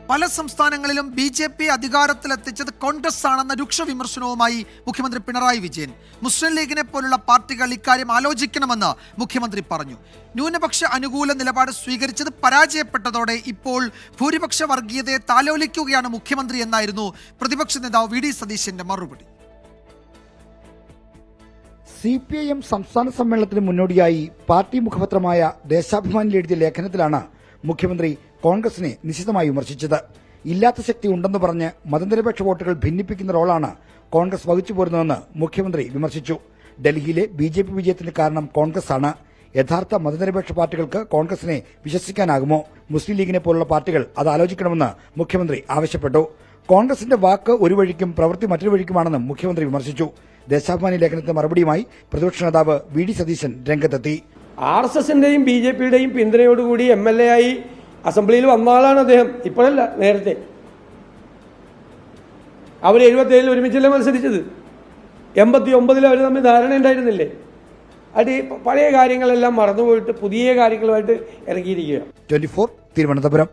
പല സംസ്ഥാനങ്ങളിലും BJP അധികാരത്തിലെത്തിച്ചത് കോൺഗ്രസ് ആണെന്ന രൂക്ഷ വിമർശനവുമായി മുഖ്യമന്ത്രി പിണറായി വിജയൻ. മുസ്ലിം ലീഗിനെ പോലുള്ള പാർട്ടികൾ ഇക്കാര്യം ആലോചിക്കണമെന്ന് മുഖ്യമന്ത്രി പറഞ്ഞു. ന്യൂനപക്ഷ അനുകൂല നിലപാട് സ്വീകരിച്ചത് പരാജയപ്പെട്ടതോടെ ഇപ്പോൾ ഭൂരിപക്ഷ വർഗീയതയെ താലോലിക്കുകയാണ് മുഖ്യമന്ത്രി എന്നായിരുന്നു പ്രതിപക്ഷ നേതാവ് VD സതീശന്റെ മറുപടി. CPIM സംസ്ഥാന സമ്മേളനത്തിന് മുന്നോടിയായി പാർട്ടി മുഖപത്രമായ ദേശാഭിമാനിൽ എഴുതിയ ലേഖനത്തിലാണ് മുഖ്യമന്ത്രി കോൺഗ്രസിനെ നിശിതമായി വിമർശിച്ചത്. ഇല്ലാത്ത ശക്തി ഉണ്ടെന്ന് പറഞ്ഞ് മതനിരപേക്ഷ വോട്ടുകൾ ഭിന്നിപ്പിക്കുന്ന റോളാണ് കോൺഗ്രസ് വഹിച്ചു പോരുന്നതെന്ന് മുഖ്യമന്ത്രി വിമർശിച്ചു. ഡൽഹിയിലെ BJP വിജയത്തിന് കാരണം കോൺഗ്രസ് ആണ്. യഥാർത്ഥ മതനിരപേക്ഷ പാർട്ടികൾക്ക് കോൺഗ്രസിനെ വിശ്വസിക്കാനാകുമോ? മുസ്ലിം ലീഗിനെ പോലുള്ള പാർട്ടികൾ അത് ആലോചിക്കണമെന്ന് മുഖ്യമന്ത്രി ആവശ്യപ്പെട്ടു. കോൺഗ്രസിന്റെ വാക്ക് ഒരു വഴിക്കും പ്രവൃത്തി മറ്റൊരു വഴിക്കുമാണെന്നും മുഖ്യമന്ത്രി വിമർശിച്ചു. ദേശാഭിമാനി ലേഖനത്തിന് മറുപടിയുമായി പ്രതിപക്ഷ നേതാവ് VD സതീശൻ രംഗത്തെത്തി. RSSന്റെയും BJPയുടെയും പിന്തുണയോടുകൂടി MLA ആയി അസംബ്ലിയിൽ വന്ന ആളാണ് അദ്ദേഹം. ഇപ്പോഴല്ല, നേരത്തെ. അവർ 77 ഒരുമിച്ചല്ലേ മത്സരിച്ചത്. 89 അവർ തമ്മിൽ ധാരണ ഉണ്ടായിരുന്നില്ലേ? അത് പഴയ കാര്യങ്ങളെല്ലാം മറന്നുപോയിട്ട് പുതിയ കാര്യങ്ങളുമായിട്ട് ഇറങ്ങിയിരിക്കുക. 24 തിരുവനന്തപുരം.